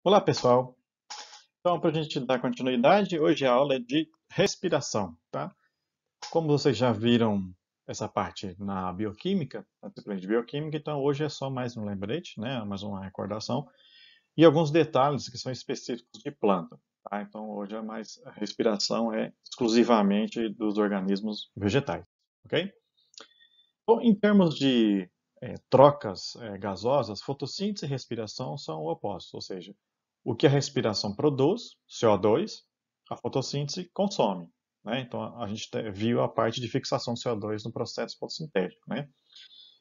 Olá, pessoal. Então, para a gente dar continuidade, hoje a aula é de respiração, tá? Como vocês já viram essa parte na bioquímica, na disciplina de bioquímica, então hoje é só mais um lembrete, né? Mais uma recordação e alguns detalhes que são específicos de planta, tá? Então, hoje a respiração é exclusivamente dos organismos vegetais, ok? Bom, em termos de trocas gasosas, fotossíntese e respiração são opostos, ou seja, o que a respiração produz, CO2, a fotossíntese consome, né? Então a gente viu a parte de fixação de CO2 no processo fotossintético, né?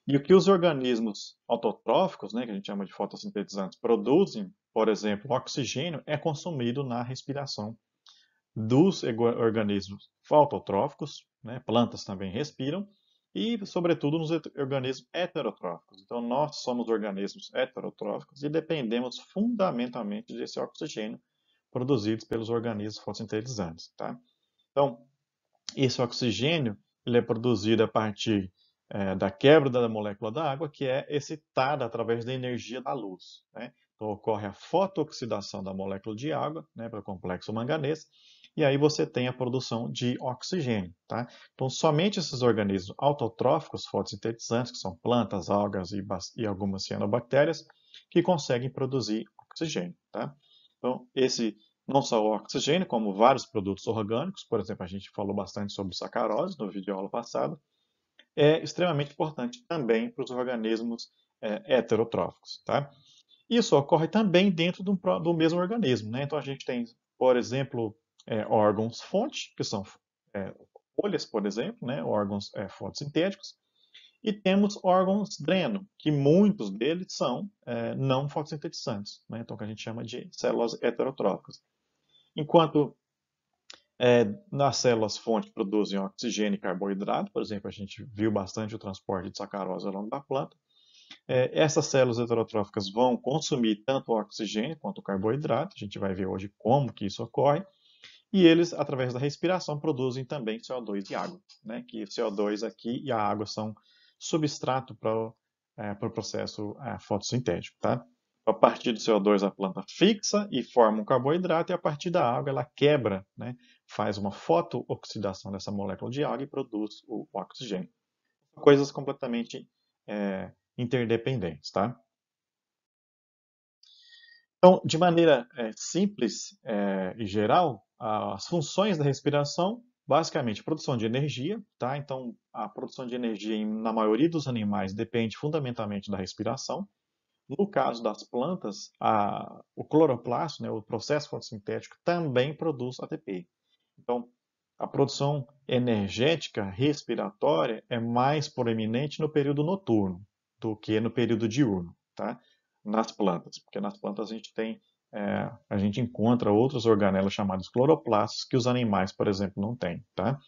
E o que os organismos autotróficos, né, que a gente chama de fotossintetizantes, produzem, por exemplo, o oxigênio, é consumido na respiração dos organismos autotróficos, né, plantas também respiram, e, sobretudo, nos organismos heterotróficos. Então, nós somos organismos heterotróficos e dependemos fundamentalmente desse oxigênio produzido pelos organismos fotossintetizantes. Tá? Então, esse oxigênio ele é produzido a partir da quebra da molécula da água, que é excitada através da energia da luz. Né? Então, ocorre a fotooxidação da molécula de água, né, pelo complexo manganês, e aí você tem a produção de oxigênio. Tá? Então, somente esses organismos autotróficos fotossintetizantes, que são plantas, algas e algumas cianobactérias, que conseguem produzir oxigênio. Tá? Então, esse não só o oxigênio, como vários produtos orgânicos, por exemplo, a gente falou bastante sobre sacarose no vídeo aula passado, é extremamente importante também para os organismos heterotróficos. Tá? Isso ocorre também dentro do mesmo organismo. Né? Então, a gente tem, por exemplo, órgãos-fonte, que são folhas, por exemplo, né? órgãos fotossintéticos, e temos órgãos dreno, que muitos deles são não fotossintetizantes, né? Então, que a gente chama de células heterotróficas. Enquanto nas células-fonte produzem oxigênio e carboidrato, por exemplo, a gente viu bastante o transporte de sacarose ao longo da planta. Essas células heterotróficas vão consumir tanto o oxigênio quanto o carboidrato, a gente vai ver hoje como que isso ocorre, e eles, através da respiração, produzem também CO2 e água, né? Que o CO2 aqui e a água são substrato para o processo fotossintético, tá? A partir do CO2 a planta fixa e forma um carboidrato, e a partir da água ela quebra, né? Faz uma fotooxidação dessa molécula de água e produz o oxigênio. Coisas completamente interdependentes, tá? Então, de maneira simples e geral, as funções da respiração, basicamente, produção de energia, tá? Então, a produção de energia na maioria dos animais depende fundamentalmente da respiração. No caso das plantas, o cloroplasto, né, o processo fotossintético, também produz ATP. Então, a produção energética respiratória é mais proeminente no período noturno do que no período diurno, tá? Nas plantas, porque nas plantas a gente encontra outros organelos chamados cloroplastos que os animais, por exemplo, não têm, tá?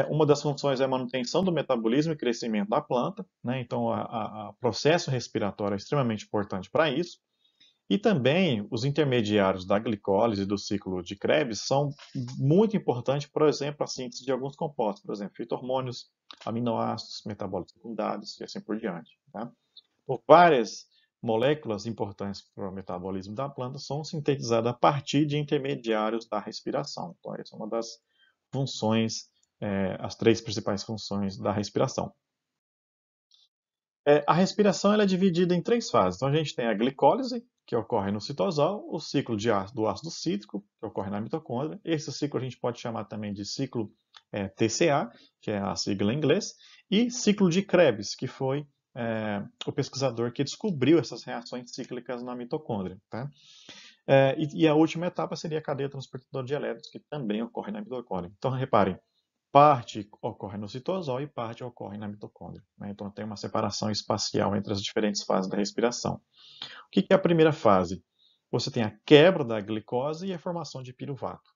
Uma das funções é a manutenção do metabolismo e crescimento da planta, né? Então, o processo respiratório é extremamente importante para isso. E também os intermediários da glicólise e do ciclo de Krebs são muito importantes, por exemplo, a síntese de alguns compostos, por exemplo, fito-hormônios, aminoácidos, metabólitos secundários e assim por diante. Tá? Por várias moléculas importantes para o metabolismo da planta são sintetizadas a partir de intermediários da respiração. Então, essa é uma das funções, as três principais funções da respiração. A respiração ela é dividida em três fases. Então, a gente tem a glicólise, que ocorre no citosol, o ciclo do ácido cítrico, que ocorre na mitocôndria. Esse ciclo a gente pode chamar também de ciclo TCA, que é a sigla em inglês, e ciclo de Krebs, que foi o pesquisador que descobriu essas reações cíclicas na mitocôndria. Tá? E a última etapa seria a cadeia transportadora de elétrons, que também ocorre na mitocôndria. Então, reparem, parte ocorre no citosol e parte ocorre na mitocôndria. Né? Então, tem uma separação espacial entre as diferentes fases da respiração. O que é a primeira fase? Você tem a quebra da glicose e a formação de piruvato.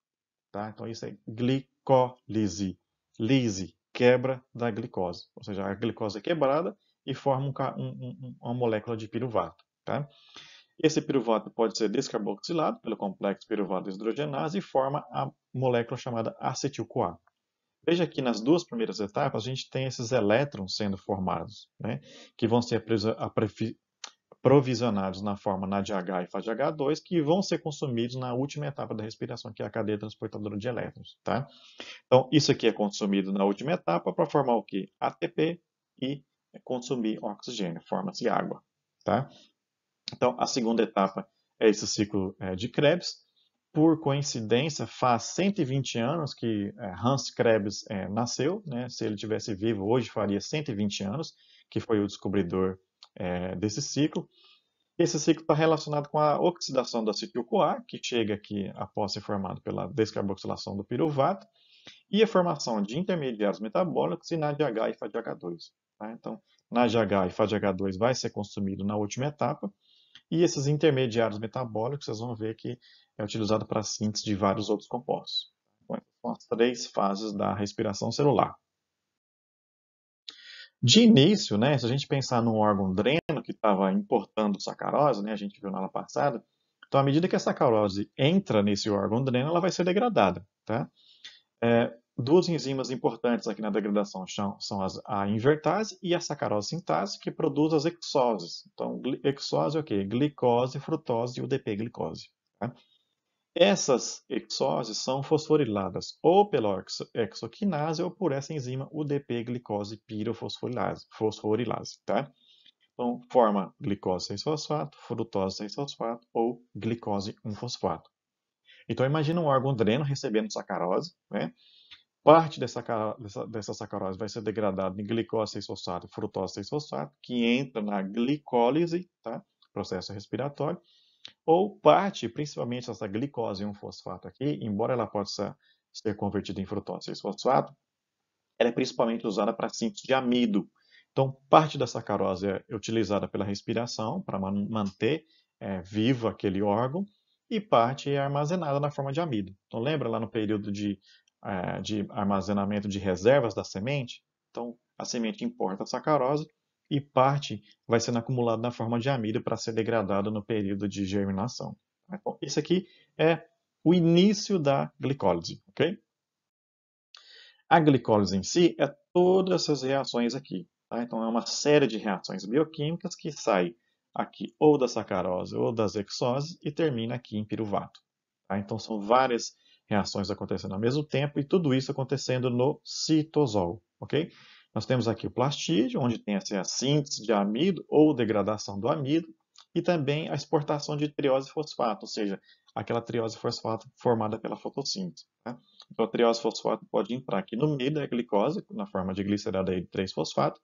Tá? Então, isso é glicólise. Lise, quebra da glicose. Ou seja, a glicose é quebrada e forma uma molécula de piruvato. Tá? Esse piruvato pode ser descarboxilado pelo complexo piruvato-hidrogenase e forma a molécula chamada acetil-CoA. Veja que nas duas primeiras etapas a gente tem esses elétrons sendo formados, né, que vão ser provisionados na forma NADH e FADH2, que vão ser consumidos na última etapa da respiração, que é a cadeia transportadora de elétrons, tá? Então, isso aqui é consumido na última etapa para formar o quê? ATP e consumir oxigênio, forma-se água, tá? Então, a segunda etapa é esse ciclo de Krebs. Por coincidência, faz 120 anos que Hans Krebs nasceu, né? Se ele tivesse vivo hoje, faria 120 anos, que foi o descobridor desse ciclo. Esse ciclo está relacionado com a oxidação do acetil-CoA, que chega aqui após ser formado pela descarboxilação do piruvato, e a formação de intermediários metabólicos e NADH e FADH2. Tá? Então, NADH e FADH2 vai ser consumido na última etapa, e esses intermediários metabólicos, vocês vão ver que é utilizado para a síntese de vários outros compostos. Então, são as 3 fases da respiração celular. De início, né, se a gente pensar num órgão dreno que estava importando sacarose, né, a gente viu na aula passada, então à medida que a sacarose entra nesse órgão dreno, ela vai ser degradada. Tá? Duas enzimas importantes aqui na degradação são a invertase e a sacarose sintase, que produz as hexoses. Então, hexose é o quê? Glicose, frutose e UDP-glicose. Tá? Essas hexoses são fosforiladas ou pela hexoquinase ou por essa enzima UDP-glicose pirofosforilase. Tá? Então, forma glicose 6-fosfato, frutose 6-fosfato ou glicose 1-fosfato. Então, imagina um órgão dreno recebendo sacarose, né? Parte dessa sacarose vai ser degradada em glicose 6-fosfato e frutose 6-fosfato, que entra na glicólise, tá? Processo respiratório, ou parte, principalmente essa glicose 1-fosfato aqui, embora ela possa ser convertida em frutose 6-fosfato, ela é principalmente usada para síntese de amido. Então, parte da sacarose é utilizada pela respiração, para manter vivo aquele órgão, e parte é armazenada na forma de amido. Então, lembra lá no período de armazenamento de reservas da semente? Então, a semente importa a sacarose e parte vai sendo acumulada na forma de amido para ser degradada no período de germinação. Então, esse aqui é o início da glicólise, ok? A glicólise em si é todas essas reações aqui. Tá? Então, é uma série de reações bioquímicas que sai aqui ou da sacarose ou das hexoses e termina aqui em piruvato. Tá? Então, são várias reações acontecendo ao mesmo tempo e tudo isso acontecendo no citosol. Okay? Nós temos aqui o plastídeo, onde tem a síntese de amido ou degradação do amido, e também a exportação de triose fosfato, ou seja, aquela triose fosfato formada pela fotossíntese. Tá? Então, a triose fosfato pode entrar aqui no meio da glicose, na forma de gliceraldeído 3-fosfato,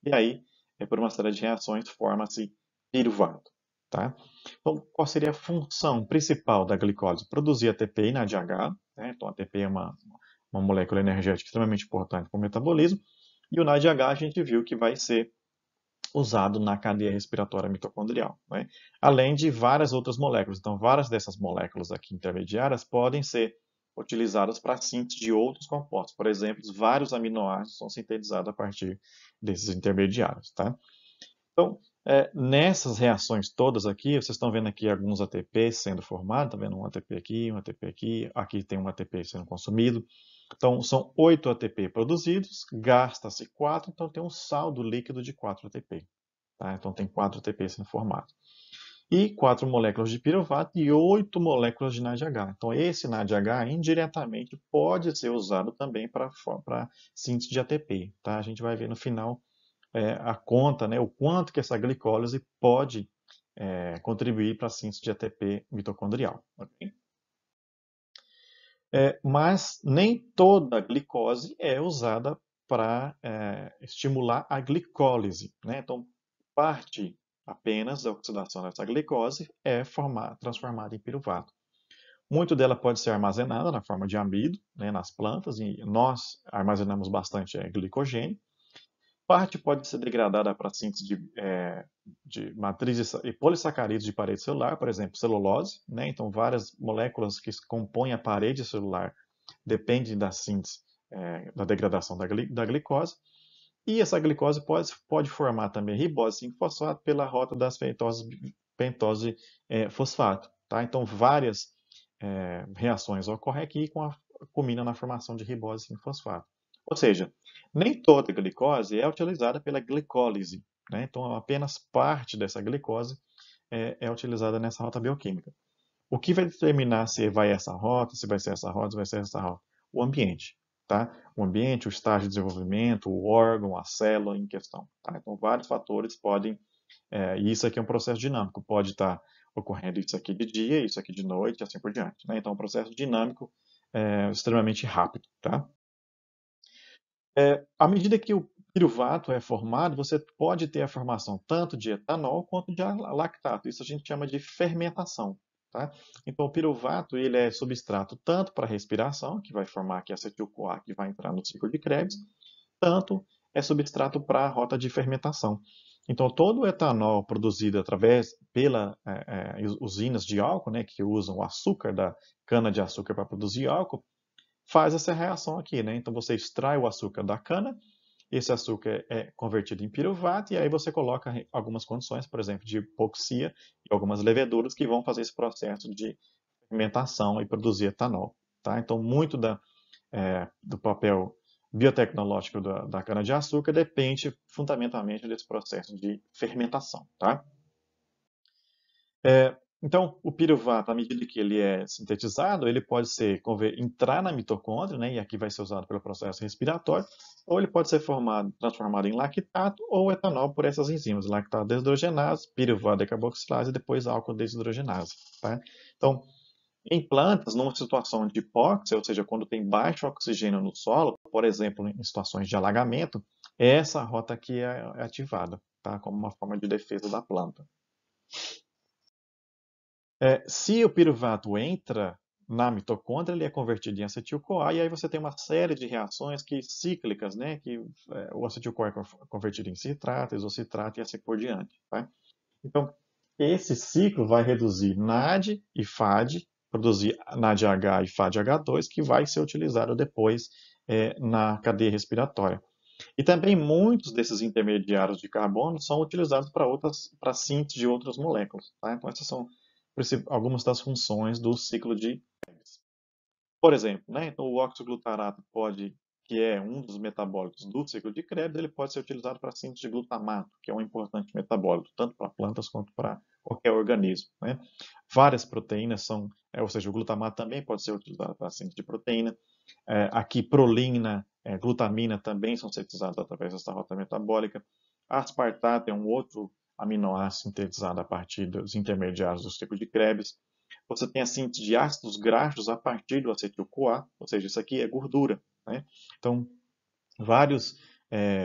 e aí, por uma série de reações, forma-se piruvato. Tá? Então, qual seria a função principal da glicose? Produzir ATP e NADH. Né? Então, a ATP é uma molécula energética extremamente importante para o metabolismo, e o NADH a gente viu que vai ser usado na cadeia respiratória mitocondrial, né? Além de várias outras moléculas. Então, várias dessas moléculas aqui intermediárias podem ser utilizadas para a síntese de outros compostos. Por exemplo, vários aminoácidos são sintetizados a partir desses intermediários. Tá? Então, nessas reações todas aqui, vocês estão vendo aqui alguns ATPs sendo formados, está vendo um ATP aqui, aqui tem um ATP sendo consumido. Então, são 8 ATP produzidos, gasta-se 4, então tem um saldo líquido de 4 ATP. Tá? Então, tem 4 ATP sendo formados. E 4 moléculas de piruvato e 8 moléculas de NADH. Então, esse NADH, indiretamente, pode ser usado também para síntese de ATP. Tá? A gente vai ver no final a conta, né, o quanto que essa glicólise pode contribuir para a síntese de ATP mitocondrial. Okay? Mas nem toda a glicose é usada para estimular a glicólise. Né? Então, parte apenas da oxidação dessa glicose é transformada em piruvato. Muito dela pode ser armazenada na forma de amido, né, nas plantas, e nós armazenamos bastante glicogênio. Parte pode ser degradada para síntese de matrizes e polissacarídeos de parede celular, por exemplo, celulose. Né? Então, várias moléculas que compõem a parede celular dependem da síntese, da degradação da glicose. E essa glicose pode formar também ribose 5-fosfato pela rota das pentose fosfato. Tá? Então, várias reações ocorrem aqui culminam na formação de ribose 5-fosfato. Ou seja, nem toda glicose é utilizada pela glicólise. né? Então, apenas parte dessa glicose é utilizada nessa rota bioquímica. O que vai determinar se vai essa rota, se vai ser essa rota, se vai ser essa rota? O ambiente, tá? O ambiente, o estágio de desenvolvimento, o órgão, a célula em questão, tá? Então, vários fatores podem, e isso aqui é um processo dinâmico, pode estar ocorrendo isso aqui de dia, isso aqui de noite, e assim por diante, né? Então, é um processo dinâmico extremamente rápido, tá? À medida que o piruvato é formado, você pode ter a formação tanto de etanol quanto de lactato. Isso a gente chama de fermentação, tá? Então, o piruvato ele é substrato tanto para respiração, que vai formar aqui acetil-CoA, que vai entrar no ciclo de Krebs, tanto é substrato para a rota de fermentação. Então, todo o etanol produzido através pela usinas de álcool, né, que usam o açúcar da cana-de-açúcar para produzir álcool, faz essa reação aqui, né? Então você extrai o açúcar da cana, esse açúcar é convertido em piruvato e aí você coloca algumas condições, por exemplo, de hipoxia e algumas leveduras que vão fazer esse processo de fermentação e produzir etanol, tá? Então muito do papel biotecnológico da cana-de-açúcar depende fundamentalmente desse processo de fermentação, tá? Então, o piruvato, à medida que ele é sintetizado, ele pode entrar na mitocôndria, né, e aqui vai ser usado pelo processo respiratório, ou ele pode ser transformado em lactato ou etanol por essas enzimas, lactato desidrogenase, piruvato decarboxilase e depois álcool desidrogenase. Tá? Então, em plantas, numa situação de hipóxia, ou seja, quando tem baixo oxigênio no solo, por exemplo, em situações de alagamento, essa rota aqui é ativada, tá? Como uma forma de defesa da planta. Se o piruvato entra na mitocôndria, ele é convertido em acetil-CoA, e aí você tem uma série de reações cíclicas, né? Que o acetil-CoA é convertido em citrato, isocitrato e assim por diante. Tá? Então, esse ciclo vai reduzir NAD e FAD, produzir NADH e FADH2, que vai ser utilizado depois na cadeia respiratória. E também muitos desses intermediários de carbono são utilizados para síntese de outras moléculas. Tá? Então, essas são algumas das funções do ciclo de Krebs. Por exemplo, né? Então, o oxoglutarato que é um dos metabólitos do ciclo de Krebs, ele pode ser utilizado para a síntese de glutamato, que é um importante metabólito, tanto para plantas quanto para qualquer organismo. Né? Várias proteínas ou seja, o glutamato também pode ser utilizado para a síntese de proteína. Aqui, prolina, glutamina também são sintetizados através dessa rota metabólica. Aspartato é um outro aminoácido sintetizado a partir dos intermediários do ciclo de Krebs. Você tem a síntese de ácidos graxos a partir do acetil-CoA, ou seja, isso aqui é gordura. Né? Então, vários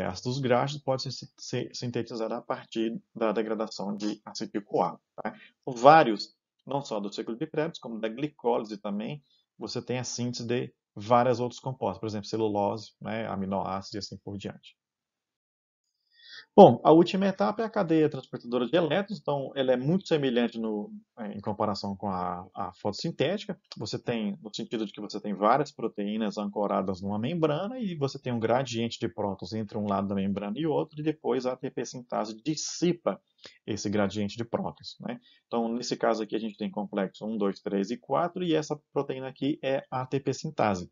ácidos graxos podem ser sintetizados a partir da degradação de acetil-CoA. Tá? Então, vários, não só do ciclo de Krebs, como da glicólise também, você tem a síntese de vários outros compostos, por exemplo, celulose, né, aminoácidos e assim por diante. Bom, a última etapa é a cadeia transportadora de elétrons, então ela é muito semelhante em comparação com a fotossintética. Você tem, no sentido de que você tem várias proteínas ancoradas numa membrana e você tem um gradiente de prótons entre um lado da membrana e outro, e depois a ATP sintase dissipa esse gradiente de prótons. Né? Então, nesse caso aqui, a gente tem complexo 1, 2, 3 e 4, e essa proteína aqui é a ATP sintase.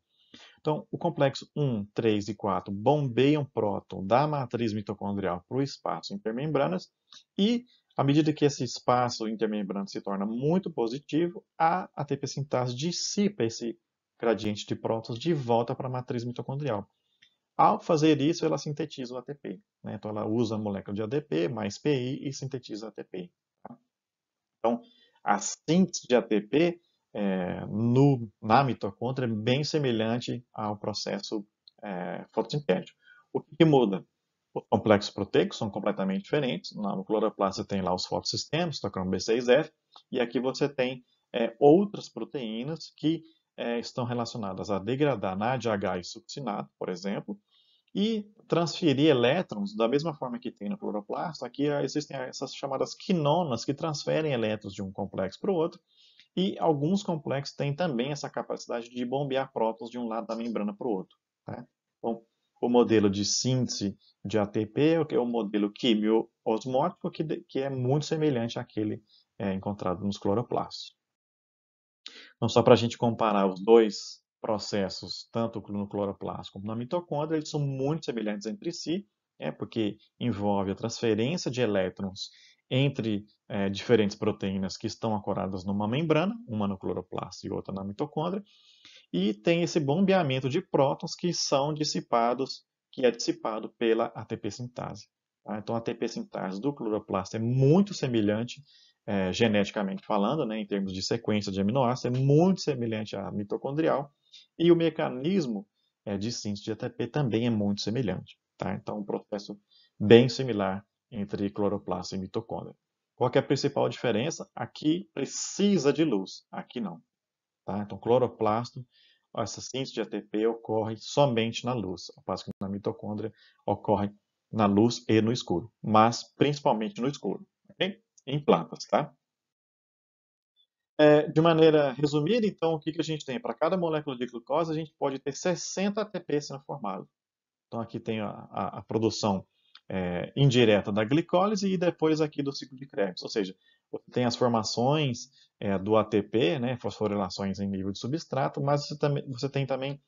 Então, o complexo 1, 3 e 4 bombeiam próton da matriz mitocondrial para o espaço intermembranas e, à medida que esse espaço intermembrana se torna muito positivo, a ATP sintase dissipa esse gradiente de prótons de volta para a matriz mitocondrial. Ao fazer isso, ela sintetiza o ATP. Né? Então, ela usa a molécula de ADP mais PI e sintetiza ATP. Tá? Então, a síntese de ATP na mitocôndria é bem semelhante ao processo fotossintético. O que muda? Os complexos proteicos são completamente diferentes. No cloroplasto você tem lá os fotossistemas, citocromo B6F, e aqui você tem outras proteínas que estão relacionadas a degradar NADH e succinato, por exemplo, e transferir elétrons da mesma forma que tem no cloroplasto. Aqui existem essas chamadas quinonas que transferem elétrons de um complexo para o outro, e alguns complexos têm também essa capacidade de bombear prótons de um lado da membrana para o outro. Tá? Bom, o modelo de síntese de ATP é o modelo quimio-osmótico, que é muito semelhante àquele encontrado nos cloroplastos. Então, só para a gente comparar os dois processos, tanto no cloroplasto como na mitocôndria, eles são muito semelhantes entre si, porque envolve a transferência de elétrons entre diferentes proteínas que estão ancoradas numa membrana, uma no cloroplasto e outra na mitocôndria, e tem esse bombeamento de prótons que é dissipado pela ATP sintase. Tá? Então, a ATP sintase do cloroplasto é muito semelhante, geneticamente falando, né, em termos de sequência de aminoácidos, é muito semelhante à mitocondrial, e o mecanismo de síntese de ATP também é muito semelhante. Tá? Então, um processo bem similar entre cloroplasto e mitocôndria. Qual que é a principal diferença? Aqui precisa de luz, aqui não. Tá? Então, cloroplasto, essa síntese de ATP ocorre somente na luz, ao passo que na mitocôndria ocorre na luz e no escuro, mas principalmente no escuro, ok? Em plantas, tá? De maneira resumida, então, o que a gente tem? Para cada molécula de glucose, a gente pode ter 60 ATP sendo formado. Então, aqui tem a produção indireta da glicólise e depois aqui do ciclo de Krebs. Ou seja, você tem as formações do ATP, né, fosforilações em nível de substrato, mas você tem também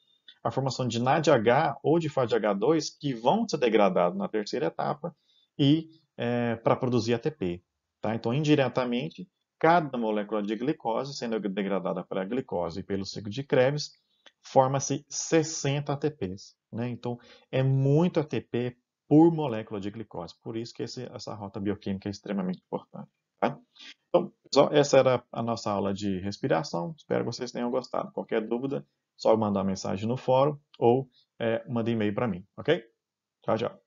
a formação de NADH ou de FADH2 que vão ser degradados na terceira etapa e para produzir ATP. Tá? Então, indiretamente, cada molécula de glicose, sendo degradada pela glicose e pelo ciclo de Krebs, forma-se 60 ATPs. Né? Então, é muito ATP por molécula de glicose. Por isso que essa rota bioquímica é extremamente importante. Tá? Então, pessoal, essa era a nossa aula de respiração. Espero que vocês tenham gostado. Qualquer dúvida, só mandar mensagem no fórum ou manda e-mail para mim, ok? Tchau, tchau.